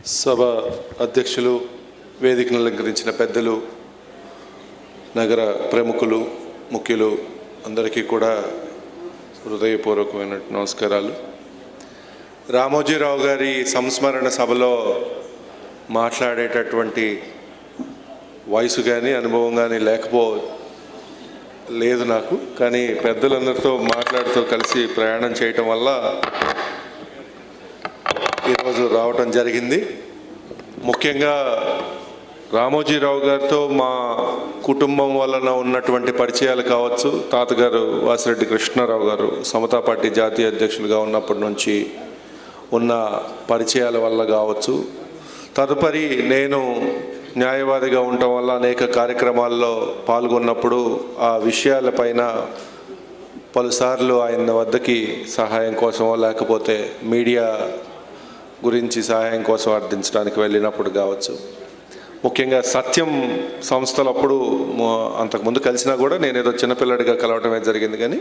సభ అధ్యక్షులు, వేదికను అలంకరించిన పెద్దలు, నగర ప్రముఖులు, ముఖ్యులు అందరికీ కూడా హృదయపూర్వకమైన నమస్కారాలు. రామోజీరావు గారి సంస్మరణ సభలో మాట్లాడేటటువంటి వయసు కానీ అనుభవం కానీ లేదు నాకు. కానీ పెద్దలందరితో మాట్లాడుతూ కలిసి ప్రయాణం చేయటం వల్ల ఈరోజు రావటం జరిగింది. ముఖ్యంగా రామోజీరావు గారితో మా కుటుంబం వలన ఉన్నటువంటి పరిచయాలు కావచ్చు, తాతగారు వాసిరెడ్డి కృష్ణారావు గారు సమతా పార్టీ జాతీయ అధ్యక్షులుగా ఉన్నప్పటి నుంచి ఉన్న పరిచయాల వల్ల కావచ్చు, తదుపరి నేను న్యాయవాదిగా ఉండటం వల్ల అనేక కార్యక్రమాల్లో పాల్గొన్నప్పుడు ఆ విషయాలపైన పలుసార్లు ఆయన వద్దకి సహాయం కోసమో లేకపోతే మీడియా గురించి సహాయం కోసం అర్థించడానికి వెళ్ళినప్పుడు కావచ్చు, ముఖ్యంగా సత్యం సంస్థలప్పుడు అంతకుముందు కలిసినా కూడా నేను ఏదో చిన్నపిల్లడిగా కలవటమే జరిగింది. కానీ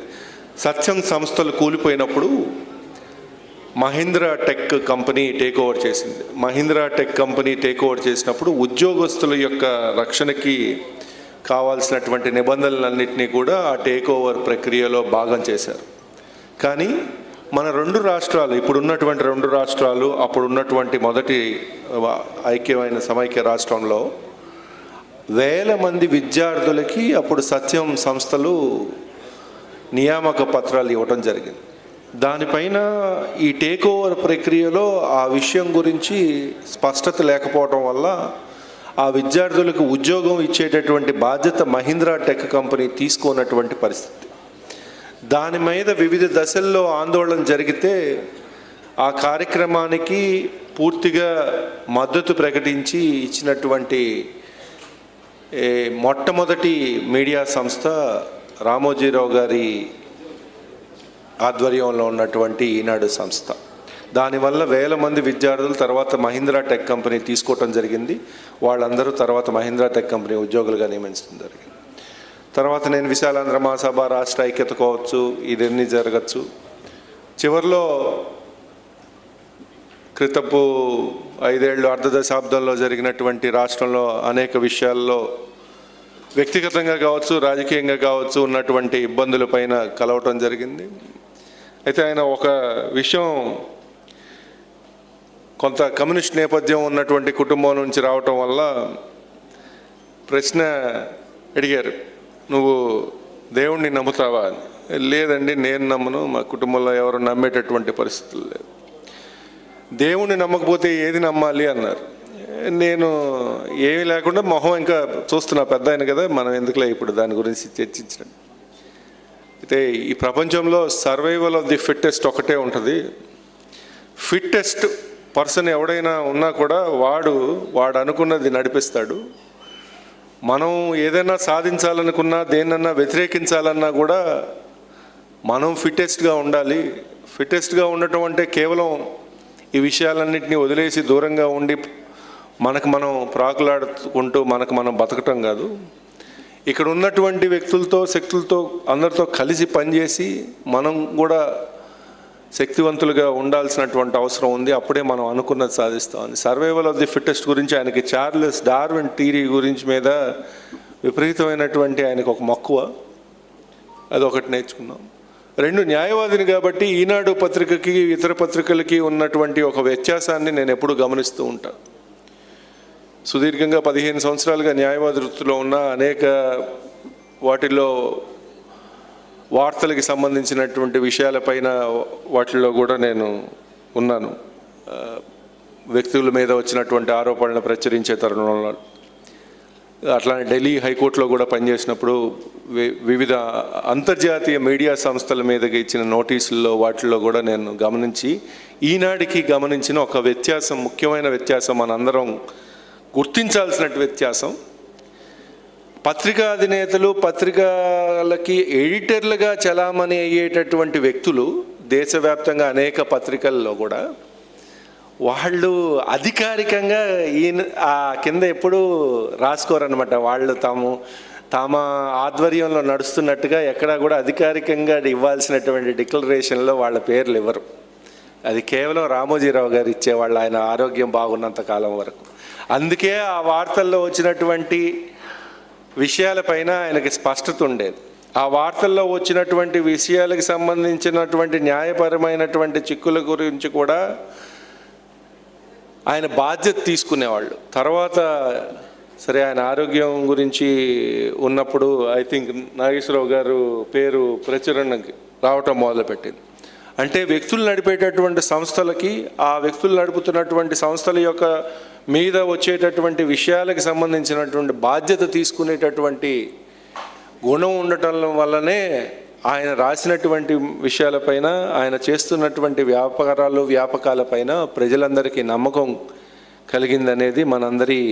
సత్యం సంస్థలు కూలిపోయినప్పుడు Mahindra tech company take over చేసింది. Mahindra tech company take over చేసినప్పుడు ఉద్యోగస్తుల యొక్క రక్షణకి కావాల్సినటువంటి నిబంధనలన్నింటినీ కూడా ఆ టేక్ ఓవర్ ప్రక్రియలో భాగం చేశారు. కానీ మన రెండు రాష్ట్రాలు, ఇప్పుడున్నటువంటి రెండు రాష్ట్రాలు, అప్పుడున్నటువంటి మొదటి ఐక్యమైన సమైక్య రాష్ట్రంలో వేల మంది విద్యార్థులకి అప్పుడు సత్యం సంస్థలు నియామక పత్రాలు ఇవ్వటం జరిగింది. దానిపైన ఈ టేక్ ఓవర్ ప్రక్రియలో ఆ విషయం గురించి స్పష్టత లేకపోవటం వల్ల ఆ విద్యార్థులకు ఉద్యోగం ఇచ్చేటటువంటి బాధ్యత మహీంద్రా టెక్ కంపెనీ తీసుకున్నటువంటి పరిస్థితి. దాని మీద వివిధ దశల్లో ఆందోళన జరిగితే ఆ కార్యక్రమానికి పూర్తిగా మద్దతు ప్రకటించి ఇచ్చినటువంటి మొట్టమొదటి మీడియా సంస్థ రామోజీరావు గారి ఆధ్వర్యంలో ఉన్నటువంటి ఈనాడు సంస్థ. దానివల్ల వేల మంది విద్యార్థులు తర్వాత మహీంద్రా టెక్ కంపెనీ తీసుకోవటం జరిగింది. వాళ్ళందరూ తర్వాత మహీంద్రా టెక్ కంపెనీ ఉద్యోగులుగా నియమించడం జరిగింది. తర్వాత నేను విశాలాంధ్ర మహాసభ, రాష్ట్ర ఐక్యత కావచ్చు, ఇదన్నీ జరగచ్చు. చివరిలో క్రితపు 5 ఏళ్ళు అర్ధ దశాబ్దంలో జరిగినటువంటి రాష్ట్రంలో అనేక విషయాల్లో వ్యక్తిగతంగా కావచ్చు, రాజకీయంగా కావచ్చు ఉన్నటువంటి ఇబ్బందుల పైన కలవటం జరిగింది. అయితే ఆయన ఒక విషయం, కొంత కమ్యూనిస్ట్ నేపథ్యం ఉన్నటువంటి కుటుంబం నుంచి రావటం వల్ల ప్రశ్న అడిగారు, నువ్వు దేవుణ్ణి నమ్ముతావా అని. లేదండి, నేను నమ్మను, మా కుటుంబంలో ఎవరు నమ్మేటటువంటి పరిస్థితులు లేదు. దేవుణ్ణి నమ్మకపోతే ఏది నమ్మాలి అన్నారు. నేను ఏమీ లేకుండా మొహం ఇంకా చూస్తున్నా, పెద్ద ఆయన కదా, మనం ఎందుకులే ఇప్పుడు దాని గురించి చర్చించడం. అయితే ఈ ప్రపంచంలో సర్వైవల్ ఆఫ్ ది ఫిట్టెస్ట్ ఒకటే ఉంటుంది. ఫిట్టెస్ట్ పర్సన్ ఎవడైనా ఉన్నా కూడా వాడు అనుకున్నది నడిపిస్తాడు. మనం ఏదైనా సాధించాలనుకున్నా, దేన్నన్నా వ్యతిరేకించాలన్నా కూడా మనం ఫిట్టెస్ట్గా ఉండాలి. ఫిట్టెస్ట్గా ఉండటం అంటే కేవలం ఈ విషయాలన్నింటినీ వదిలేసి దూరంగా ఉండి మనకు మనం ప్రాకులాడుకుంటూ మనకు మనం బతకటం కాదు. ఇక్కడ ఉన్నటువంటి వ్యక్తులతో, శక్తులతో, అందరితో కలిసి పనిచేసి మనం కూడా శక్తివంతులుగా ఉండాల్సినటువంటి అవసరం ఉంది. అప్పుడే మనం అనుకున్నది సాధిస్తామని. సర్వైవల్ ఆఫ్ ది ఫిట్టెస్ట్ గురించి ఆయనకి చార్లెస్ డార్విన్ థియరీ గురించి మీద విపరీతమైనటువంటి ఆయనకు ఒక మక్కువ, అదొకటి నేర్చుకున్నాం. 2, న్యాయవాదిని కాబట్టి ఈనాడు పత్రికకి ఇతర పత్రికలకి ఉన్నటువంటి ఒక వ్యత్యాసాన్ని నేను ఎప్పుడూ గమనిస్తూ ఉంటాను. సుదీర్ఘంగా 15 సంవత్సరాలుగా న్యాయవాది వృత్తిలో ఉన్న అనేక వాటిల్లో వార్తలకి సంబంధించినటువంటి విషయాలపైన వాటిల్లో కూడా నేను ఉన్నాను. వ్యక్తుల మీద వచ్చినటువంటి ఆరోపణలను ప్రచురించే తరుణంలో అట్లానే ఢిల్లీ హైకోర్టులో కూడా పనిచేసినప్పుడు వివిధ అంతర్జాతీయ మీడియా సంస్థల మీదకి ఇచ్చిన నోటీసుల్లో వాటిల్లో కూడా నేను గమనించి ఈనాడికి గమనించిన ఒక వ్యత్యాసం, ముఖ్యమైన వ్యత్యాసం, మనందరం గుర్తించాల్సిన వ్యత్యాసం, పత్రికా అధినేతలు, పత్రికలకి ఎడిటర్లుగా చలామణి అయ్యేటటువంటి వ్యక్తులు దేశవ్యాప్తంగా అనేక పత్రికల్లో కూడా వాళ్ళు అధికారికంగా ఆ కింద ఎప్పుడూ రాసుకోరనమాట. వాళ్ళు తమ ఆధ్వర్యంలో నడుస్తున్నట్టుగా ఎక్కడా కూడా అధికారికంగా ఇవ్వాల్సినటువంటి డిక్లరేషన్లో వాళ్ళ పేర్లు ఇవ్వరు. అది కేవలం రామోజీరావు గారు ఇచ్చేవాళ్ళు, ఆయన ఆరోగ్యం బాగున్నంత కాలం వరకు. అందుకే ఆ వార్తల్లో వచ్చినటువంటి విషయాలపైన ఆయనకి స్పష్టత ఉండేది. ఆ వార్తల్లో వచ్చినటువంటి విషయాలకు సంబంధించినటువంటి న్యాయపరమైనటువంటి చిక్కుల గురించి కూడా ఆయన బాధ్యత తీసుకునేవాళ్ళు. తర్వాత సరే ఆయన ఆరోగ్యం గురించి ఉన్నప్పుడు ఐ థింక్ నాగేశ్వరరావు గారు పేరు ప్రచురణకి రావటం మొదలుపెట్టింది. అంటే వ్యక్తులు నడిపేటటువంటి సంస్థలకి, ఆ వ్యక్తులు నడుపుతున్నటువంటి సంస్థల యొక్క మీద వచ్చేటటువంటి విషయాలకు సంబంధించినటువంటి బాధ్యత తీసుకునేటటువంటి గుణం ఉండటం వల్లనే ఆయన రాసినటువంటి విషయాలపైన, ఆయన చేస్తున్నటువంటి వ్యాపకాలపైన ప్రజలందరికీ నమ్మకం కలిగిందనేది మనందరి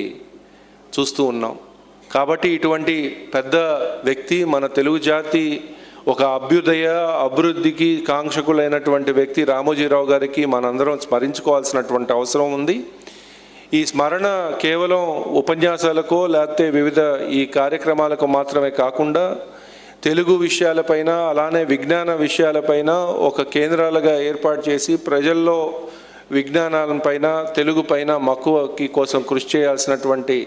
చూస్తూ ఉన్నాం. కాబట్టి ఇటువంటి పెద్ద వ్యక్తి, మన తెలుగు జాతి ఒక అభివృద్ధికి కాంక్షకులైనటువంటి వ్యక్తి రామోజీరావు గారికి మనందరం స్మరించుకోవాల్సినటువంటి అవసరం ఉంది. ఈ స్మరణ కేవలం ఉపన్యాసాలకో లేకపోతే వివిధ ఈ కార్యక్రమాలకు మాత్రమే కాకుండా తెలుగు విషయాలపైన, అలానే విజ్ఞాన విషయాలపైన ఒక కేంద్రాలుగా ఏర్పాటు చేసి ప్రజల్లో విజ్ఞానాలపైన, తెలుగు పైన మక్కువకి కోసం కృషి చేయాల్సినటువంటి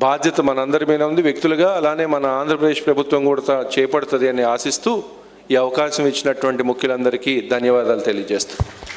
బాధ్యత మనందరి మీద ఉంది వ్యక్తులుగా. అలానే మన ఆంధ్రప్రదేశ్ ప్రభుత్వం కూడా చేపడుతుంది అని ఆశిస్తూ ఈ అవకాశం ఇచ్చినటువంటి ముఖ్యులందరికీ ధన్యవాదాలు తెలియజేస్తాను.